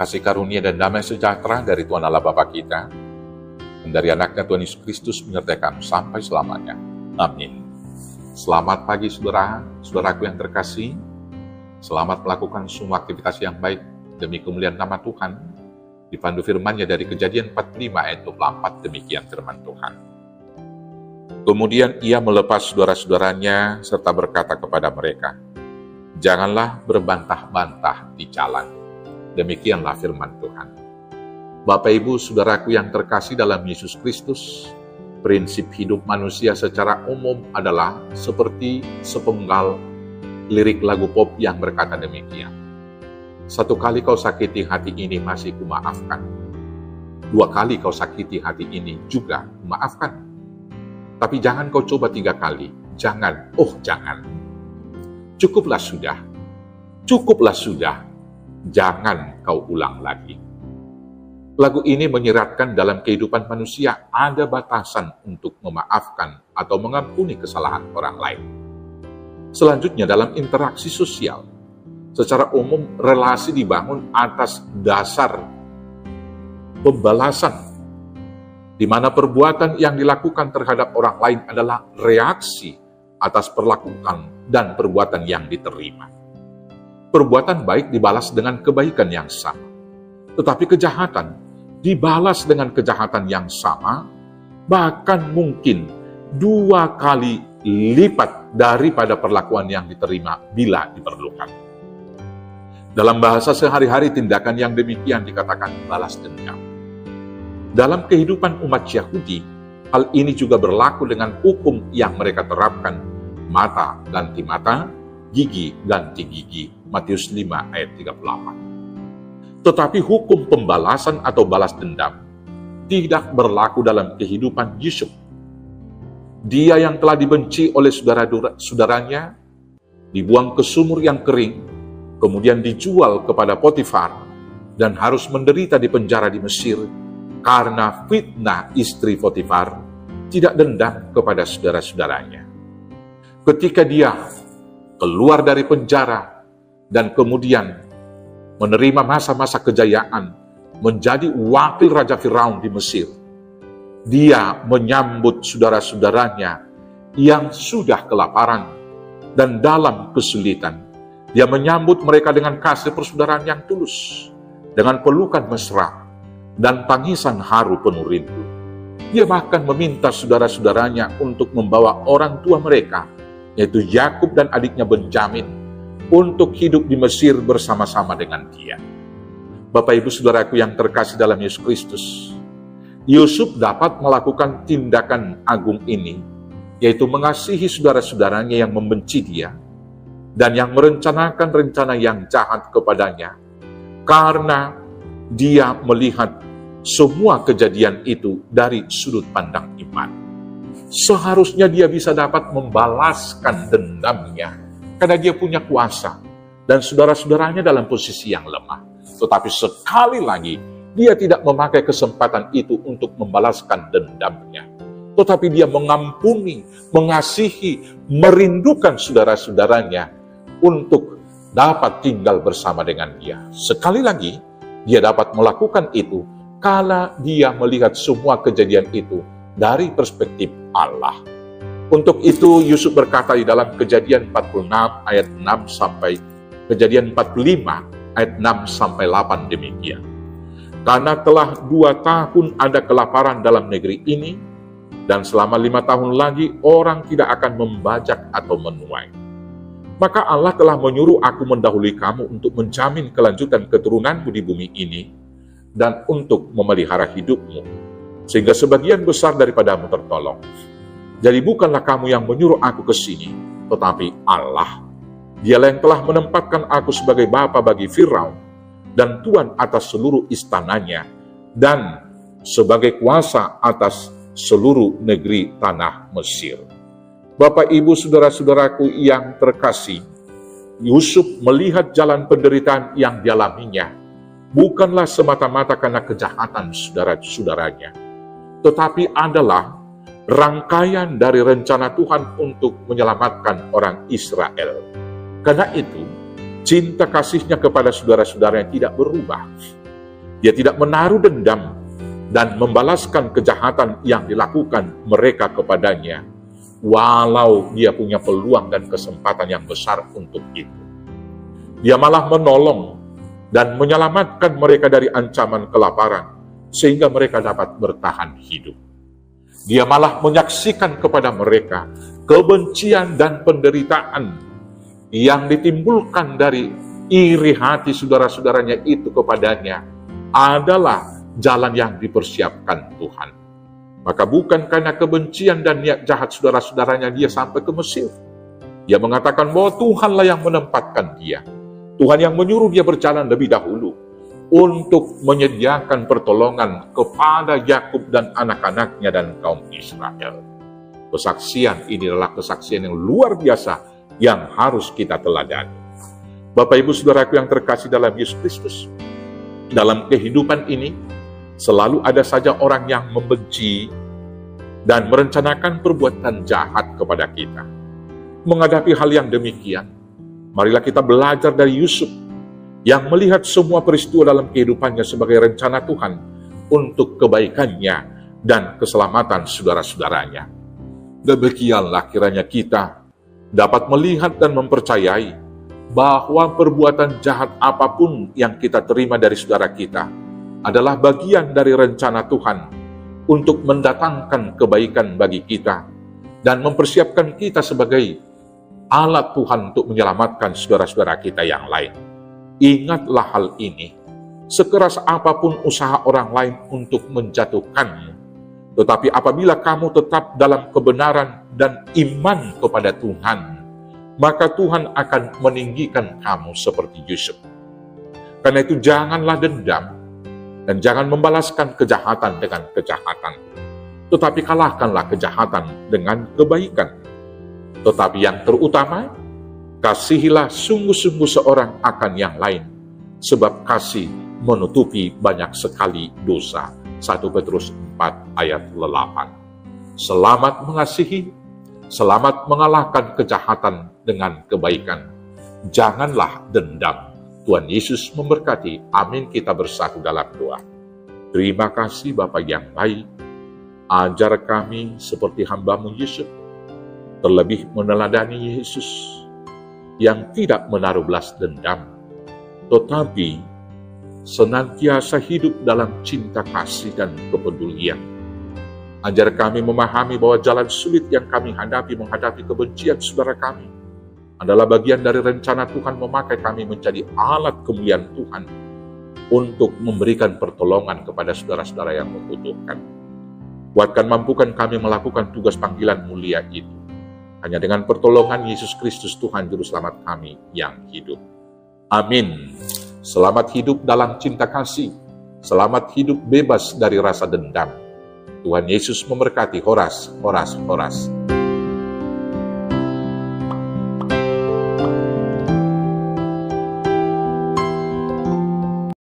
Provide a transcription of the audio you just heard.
Kasih karunia dan damai sejahtera dari Tuhan Allah Bapa kita, dan dari anaknya Tuhan Yesus Kristus menyertai kamu sampai selamanya. Amin. Selamat pagi saudaraku yang terkasih. Selamat melakukan semua aktivitas yang baik demi kemuliaan nama Tuhan. Dipandu firman-Nya dari Kejadian 45 ayat 24, demikian firman Tuhan. Kemudian ia melepas saudara-saudaranya serta berkata kepada mereka, "Janganlah berbantah-bantah di jalan." Demikianlah firman Tuhan. Bapak Ibu saudaraku yang terkasih dalam Yesus Kristus, prinsip hidup manusia secara umum adalah seperti sepenggal lirik lagu pop yang berkata demikian. Satu kali kau sakiti hati ini masih kumaafkan. Dua kali kau sakiti hati ini juga kumaafkan. Tapi jangan kau coba 3 kali. Jangan, jangan. Cukuplah sudah. Cukuplah sudah. Jangan kau ulang lagi. Lagu ini menyiratkan dalam kehidupan manusia ada batasan untuk memaafkan atau mengampuni kesalahan orang lain. Selanjutnya dalam interaksi sosial, secara umum relasi dibangun atas dasar pembalasan, di mana perbuatan yang dilakukan terhadap orang lain adalah reaksi atas perlakuan dan perbuatan yang diterima. Perbuatan baik dibalas dengan kebaikan yang sama, tetapi kejahatan dibalas dengan kejahatan yang sama, bahkan mungkin 2 kali lipat daripada perlakuan yang diterima bila diperlukan. Dalam bahasa sehari-hari, tindakan yang demikian dikatakan balas dendam. Dalam kehidupan umat Yahudi, hal ini juga berlaku dengan hukum yang mereka terapkan, mata ganti mata, gigi ganti gigi, Matius 5 ayat 38. Tetapi hukum pembalasan atau balas dendam tidak berlaku dalam kehidupan Yusuf. Dia yang telah dibenci oleh saudara-saudaranya, dibuang ke sumur yang kering, kemudian dijual kepada Potifar, dan harus menderita di penjara di Mesir karena fitnah istri Potifar tidak dendam kepada saudara-saudaranya. Ketika dia keluar dari penjara dan kemudian menerima masa-masa kejayaan, menjadi wakil Raja Firaun di Mesir, dia menyambut saudara-saudaranya yang sudah kelaparan dan dalam kesulitan. Dia menyambut mereka dengan kasih persaudaraan yang tulus, dengan pelukan mesra dan tangisan haru penuh rindu. Dia bahkan meminta saudara-saudaranya untuk membawa orang tua mereka, yaitu Yakub dan adiknya Benjamin, untuk hidup di Mesir bersama-sama dengan dia. Bapak Ibu saudaraku yang terkasih dalam Yesus Kristus, Yusuf dapat melakukan tindakan agung ini, yaitu mengasihi saudara-saudaranya yang membenci dia, dan yang merencanakan rencana yang jahat kepadanya, karena dia melihat semua kejadian itu dari sudut pandang iman. Seharusnya dia bisa dapat membalaskan dendamnya, karena dia punya kuasa, dan saudara-saudaranya dalam posisi yang lemah. Tetapi sekali lagi, dia tidak memakai kesempatan itu untuk membalaskan dendamnya. Tetapi dia mengampuni, mengasihi, merindukan saudara-saudaranya untuk dapat tinggal bersama dengan dia. Sekali lagi, dia dapat melakukan itu kala dia melihat semua kejadian itu dari perspektif Allah. Untuk itu Yusuf berkata di dalam Kejadian 46 ayat 6 sampai Kejadian 45 ayat 6 sampai 8 demikian. Karena telah 2 tahun ada kelaparan dalam negeri ini, dan selama 5 tahun lagi orang tidak akan membajak atau menuai. Maka Allah telah menyuruh aku mendahului kamu untuk menjamin kelanjutan keturunanmu di bumi ini, dan untuk memelihara hidupmu, sehingga sebagian besar daripadamu tertolong. Jadi bukanlah kamu yang menyuruh aku ke sini, tetapi Allah. Dialah yang telah menempatkan aku sebagai bapa bagi Firaun, dan tuan atas seluruh istananya, dan sebagai kuasa atas seluruh negeri tanah Mesir. Bapak, Ibu, saudara-saudaraku yang terkasih, Yusuf melihat jalan penderitaan yang dialaminya, bukanlah semata-mata karena kejahatan saudara-saudaranya, tetapi adalah rangkaian dari rencana Tuhan untuk menyelamatkan orang Israel. Karena itu, cinta kasihnya kepada saudara-saudaranya tidak berubah. Dia tidak menaruh dendam dan membalaskan kejahatan yang dilakukan mereka kepadanya, walau dia punya peluang dan kesempatan yang besar untuk itu. Dia malah menolong dan menyelamatkan mereka dari ancaman kelaparan, sehingga mereka dapat bertahan hidup. Dia malah menyaksikan kepada mereka kebencian dan penderitaan yang ditimbulkan dari iri hati saudara-saudaranya itu kepadanya adalah jalan yang dipersiapkan Tuhan. Maka bukan karena kebencian dan niat jahat saudara-saudaranya dia sampai ke Mesir. Dia mengatakan bahwa Tuhanlah yang menempatkan dia. Tuhan yang menyuruh dia berjalan lebih dahulu untuk menyediakan pertolongan kepada Yakub dan anak-anaknya dan kaum Israel. Kesaksian ini adalah kesaksian yang luar biasa yang harus kita teladani. Bapak Ibu Saudaraku yang terkasih dalam Yesus Kristus, dalam kehidupan ini selalu ada saja orang yang membenci dan merencanakan perbuatan jahat kepada kita. Menghadapi hal yang demikian, marilah kita belajar dari Yusuf yang melihat semua peristiwa dalam kehidupannya sebagai rencana Tuhan untuk kebaikannya dan keselamatan saudara-saudaranya. Demikianlah kiranya kita dapat melihat dan mempercayai bahwa perbuatan jahat apapun yang kita terima dari saudara kita adalah bagian dari rencana Tuhan untuk mendatangkan kebaikan bagi kita dan mempersiapkan kita sebagai alat Tuhan untuk menyelamatkan saudara-saudara kita yang lain. Ingatlah hal ini, sekeras apapun usaha orang lain untuk menjatuhkanmu, tetapi apabila kamu tetap dalam kebenaran dan iman kepada Tuhan, maka Tuhan akan meninggikan kamu seperti Yusuf. Karena itu janganlah dendam dan jangan membalaskan kejahatan dengan kejahatan, tetapi kalahkanlah kejahatan dengan kebaikan. Tetapi yang terutama, kasihilah sungguh-sungguh seorang akan yang lain, sebab kasih menutupi banyak sekali dosa. 1 Petrus 4 ayat 8. Selamat mengasihi, selamat mengalahkan kejahatan dengan kebaikan. Janganlah dendam. Tuhan Yesus memberkati. Amin. Kita bersatu dalam doa. Terima kasih Bapa yang baik. Ajar kami seperti hamba-Mu Yesus, terlebih meneladani Yesus yang tidak menaruh belas dendam, tetapi senantiasa hidup dalam cinta kasih dan kepedulian. Ajar kami memahami bahwa jalan sulit yang kami hadapi menghadapi kebencian saudara kami adalah bagian dari rencana Tuhan memakai kami menjadi alat kemuliaan Tuhan untuk memberikan pertolongan kepada saudara-saudara yang membutuhkan. Kuatkan, mampukan kami melakukan tugas panggilan mulia itu. Hanya dengan pertolongan Yesus Kristus Tuhan Juru Selamat kami yang hidup. Amin. Selamat hidup dalam cinta kasih. Selamat hidup bebas dari rasa dendam. Tuhan Yesus memberkati. Horas, horas, horas.